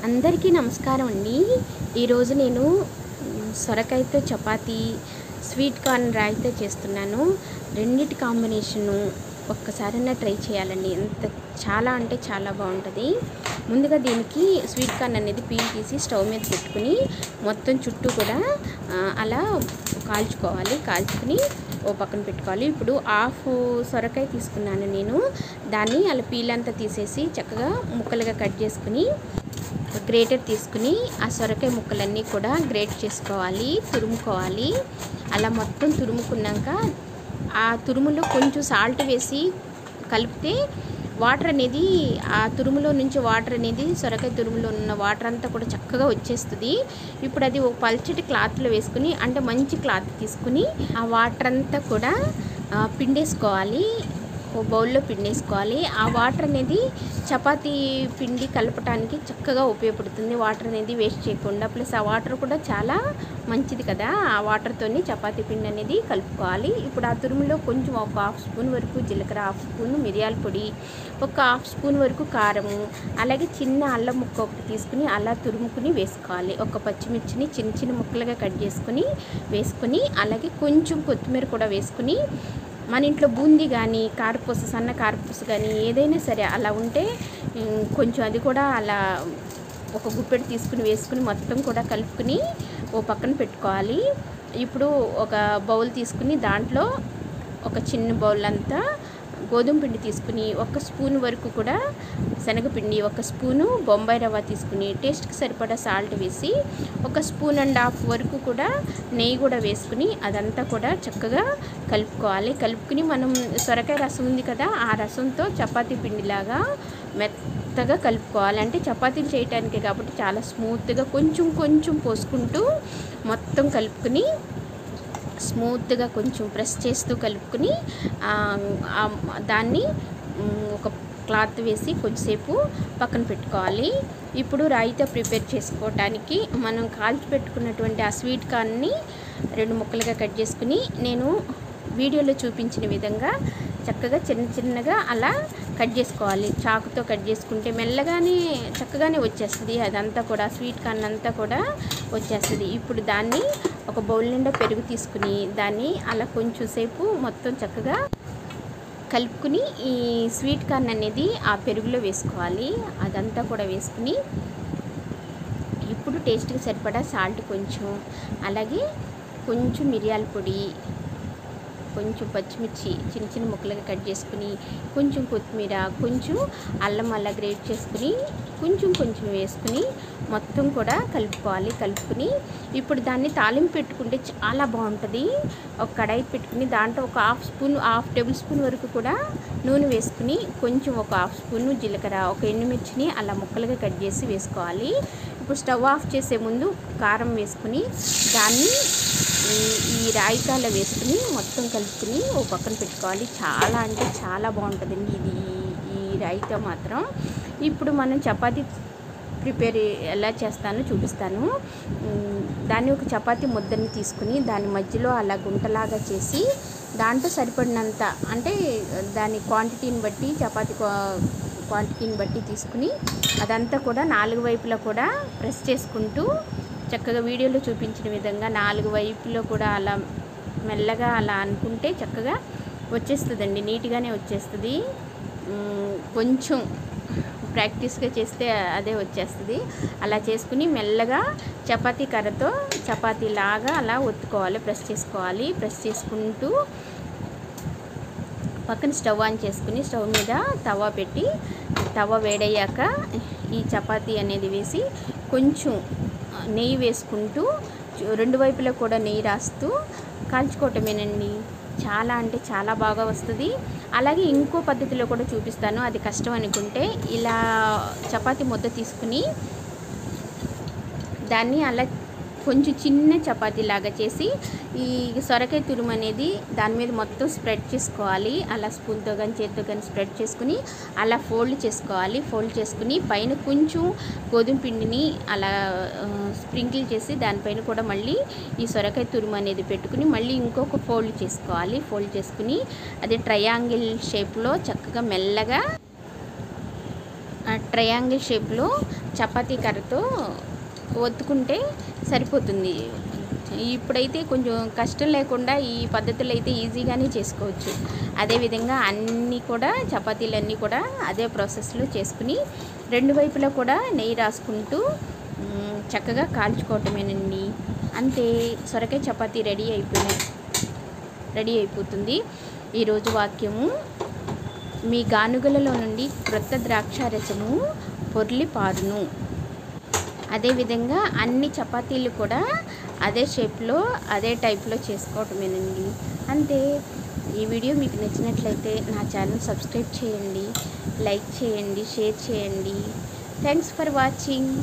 అందరికీ నమస్కారం అండి. ఈరోజు నేను సొరకాయతో చపాతీ, స్వీట్ కార్న్ రాయితో చేస్తున్నాను. రెండిటి కాంబినేషను ఒక్కసారైనా ట్రై చేయాలండి. చాలా అంటే చాలా బాగుంటుంది. ముందుగా దీనికి స్వీట్ కార్న్ అనేది పీల్ తీసి స్టవ్ మీద పెట్టుకుని మొత్తం చుట్టూ కూడా అలా కాల్చుకోవాలి. కాల్చుకుని ఓ పక్కన పెట్టుకోవాలి. ఇప్పుడు హాఫ్ సొరకాయ తీసుకున్నాను నేను. దాన్ని అలా పీల్ అంతా తీసేసి చక్కగా ముక్కలుగా కట్ చేసుకుని గ్రేటర్ తీసుకుని ఆ సొరకాయ ముక్కలన్నీ కూడా గ్రేట్ చేసుకోవాలి, తురుముకోవాలి. అలా మొత్తం తురుముకున్నాక ఆ తురుములో కొంచెం సాల్ట్ వేసి కలిపితే వాటర్ అనేది ఆ తురుములో నుంచి వాటర్ అనేది సొరకాయ తురుములో ఉన్న వాటర్ అంతా కూడా చక్కగా వచ్చేస్తుంది. ఇప్పుడు అది ఒక పల్చటి క్లాత్లో వేసుకుని, అంటే మంచి క్లాత్ తీసుకుని ఆ వాటర్ అంతా కూడా పిండేసుకోవాలి. ఓ బౌల్లో పిండేసుకోవాలి. ఆ వాటర్ అనేది చపాతీ పిండి కలపటానికి చక్కగా ఉపయోగపడుతుంది. వాటర్ అనేది వేస్ట్ చేయకుండా, ప్లస్ ఆ వాటర్ కూడా చాలా మంచిది కదా. ఆ వాటర్తోని చపాతీ పిండి అనేది కలుపుకోవాలి. ఇప్పుడు ఆ తురుములో కొంచెం ఒక హాఫ్ స్పూన్ వరకు జీలకర్ర, హాఫ్ స్పూన్ మిరియాల పొడి, ఒక హాఫ్ స్పూన్ వరకు కారము, అలాగే చిన్న అల్లం ముక్క ఒకటి తీసుకుని అలా తురుముకుని వేసుకోవాలి. ఒక పచ్చిమిర్చిని చిన్న చిన్న ముక్కలుగా కట్ చేసుకుని వేసుకుని, అలాగే కొంచెం కొత్తిమీర కూడా వేసుకుని, మన ఇంట్లో బూందీ కానీ కారపూస, సన్న కారపూస కానీ ఏదైనా సరే అలా ఉంటే కొంచెం అది కూడా అలా ఒక గుప్పెడు తీసుకుని వేసుకుని మొత్తం కూడా కలుపుకుని ఓ పక్కన పెట్టుకోవాలి. ఇప్పుడు ఒక బౌల్ తీసుకుని దాంట్లో ఒక చిన్న బౌల్ అంతా గోధుమ పిండి తీసుకుని, ఒక స్పూన్ వరకు కూడా శనగపిండి, ఒక స్పూను బొంబాయి రవ్వ తీసుకుని, టేస్ట్కి సరిపడా సాల్ట్ వేసి, ఒక స్పూన్ అండ్ హాఫ్ వరకు కూడా నెయ్యి కూడా వేసుకుని అదంతా కూడా చక్కగా కలుపుకోవాలి. కలుపుకుని మనం సొరకాయ రసం ఉంది కదా, ఆ రసంతో చపాతీ పిండిలాగా మెత్తగా కలుపుకోవాలి. అంటే చపాతీలు చేయటానికి కాబట్టి చాలా స్మూత్గా కొంచెం కొంచెం పోసుకుంటూ మొత్తం కలుపుకుని స్మూత్గా కొంచెం ప్రెస్ చేస్తూ కలుపుకుని దాన్ని ఒక క్లాత్ వేసి కొంచెంసేపు పక్కన పెట్టుకోవాలి. ఇప్పుడు రాయితో ప్రిపేర్ చేసుకోవటానికి మనం కాల్చి పెట్టుకున్నటువంటి ఆ స్వీట్ కార్న్ని 2 ముక్కలుగా కట్ చేసుకుని, నేను వీడియోలో చూపించిన విధంగా చక్కగా చిన్న చిన్నగా అలా కట్ చేసుకోవాలి. చాకుతో కట్ చేసుకుంటే మెల్లగానే చక్కగానే వచ్చేస్తుంది. అదంతా కూడా స్వీట్ కార్న్ అంతా కూడా వచ్చేస్తుంది. ఇప్పుడు దాన్ని ఒక బౌల్ నిండా పెరుగు తీసుకుని దాన్ని అలా కొంచెం సేపు మొత్తం చక్కగా కలుపుకుని ఈ స్వీట్ కార్న్ అనేది ఆ పెరుగులో వేసుకోవాలి. అదంతా కూడా వేసుకుని ఇప్పుడు టేస్ట్కి సరిపడా సాల్ట్ కొంచెం, అలాగే కొంచెం మిరియాల పొడి, కొంచెం పచ్చిమిర్చి చిన్న చిన్న ముక్కలుగా కట్ చేసుకుని, కొంచెం కొత్తిమీర, కొంచెం అల్లం అలా గ్రేట్ చేసుకుని కొంచెం కొంచెం వేసుకుని మొత్తం కూడా కలుపుకోవాలి. కలుపుకుని ఇప్పుడు దాన్ని తాలింపు పెట్టుకుంటే చాలా బాగుంటుంది. ఒక కడాయి పెట్టుకుని దాంట్లో ఒక హాఫ్ టేబుల్ స్పూన్ వరకు కూడా నూనె వేసుకుని, కొంచెం ఒక హాఫ్ స్పూను జీలకర్ర, ఒక ఎండుమిర్చిని అలా ముక్కలుగా కట్ చేసి వేసుకోవాలి. ఇప్పుడు స్టవ్ ఆఫ్ చేసే ముందు కారం వేసుకుని దాన్ని ఈ రాయికాయలో వేసుకుని మొత్తం కలుపుకుని ఓ పక్కన పెట్టుకోవాలి. చాలా అంటే చాలా బాగుంటుందండి ఈ రాయితో మాత్రం. ఇప్పుడు మనం చపాతీ ప్రిపేర్ ఎలా చేస్తానో చూపిస్తాను. దాన్ని ఒక చపాతీ ముద్దని తీసుకుని దాని మధ్యలో అలా గుంటలాగా చేసి దాంట్లో సరిపడినంత, అంటే దాని క్వాంటిటీని బట్టి, చపాతీ క్వాంటిటీని బట్టి తీసుకుని అదంతా కూడా 4 వైపులా కూడా ప్రెస్ చేసుకుంటూ చక్కగా వీడియోలో చూపించిన విధంగా 4 వైపులో కూడా అలా మెల్లగా అలా అనుకుంటే చక్కగా వచ్చేస్తుందండి. నీట్గానే వచ్చేస్తుంది. కొంచెం ప్రాక్టీస్గా చేస్తే అదే వచ్చేస్తుంది. అలా చేసుకుని మెల్లగా చపాతీ కర్రతో చపాతీలాగా అలా ఒత్తుకోవాలి, ప్రెస్ చేసుకోవాలి. ప్రెస్ చేసుకుంటూ పక్కన స్టవ్ ఆన్ చేసుకుని స్టవ్ మీద తవా పెట్టి, తవా వేడయ్యాక ఈ చపాతీ అనేది వేసి కొంచెం నెయ్యి వేసుకుంటూ 2 వైపులా కూడా నెయ్యి రాస్తూ కాల్చుకోవటమేనండి. చాలా అంటే చాలా బాగా వస్తుంది. అలాగే ఇంకో పద్ధతిలో కూడా చూపిస్తాను, అది కష్టం అనుకుంటే. ఇలా చపాతీ ముద్ద తీసుకుని దాన్ని అలా కొంచెం చిన్న చపాతీలాగా చేసి ఈ సొరకాయ తురుము అనేది దాని మీద మొత్తం స్ప్రెడ్ చేసుకోవాలి. అలా స్పూన్తో కానీ చేతితో కానీ స్ప్రెడ్ చేసుకుని అలా ఫోల్డ్ చేసుకోవాలి. ఫోల్డ్ చేసుకుని పైన కొంచెం గోధుమ పిండిని అలా స్ప్రింకిల్ చేసి దానిపైన కూడా మళ్ళీ ఈ సొరకాయ తురుము అనేది పెట్టుకుని మళ్ళీ ఇంకొక ఫోల్డ్ చేసుకోవాలి. ఫోల్డ్ చేసుకుని అది ట్రయాంగిల్ షేప్లో చక్కగా మెల్లగా ట్రయాంగిల్ షేప్లో చపాతీ కర్రతో ఒత్తుకుంటే సరిపోతుంది. ఇప్పుడైతే కొంచెం కష్టం లేకుండా ఈ పద్ధతులు అయితే ఈజీగానే చేసుకోవచ్చు. అదేవిధంగా అన్నీ కూడా చపాతీలన్నీ కూడా అదే ప్రాసెస్లో చేసుకుని 2 వైపులా కూడా నెయ్యి రాసుకుంటూ చక్కగా కాల్చుకోవటమేనండి. అంతే, సొరకాయ చపాతీ రెడీ అయిపోతుంది. ఈరోజు వాక్యము: మీ గానుగలలో నుండి క్రొత్త ద్రాక్షారసము పొర్లి పారును. అదేవిధంగా అన్ని చపాతీలు కూడా అదే షేప్లో అదే టైప్లో చేసుకోవటమేనండి. అంతే. ఈ వీడియో మీకు నచ్చినట్లయితే నా ఛానల్ సబ్స్క్రైబ్ చేయండి, లైక్ చేయండి, షేర్ చేయండి. Thanks for watching.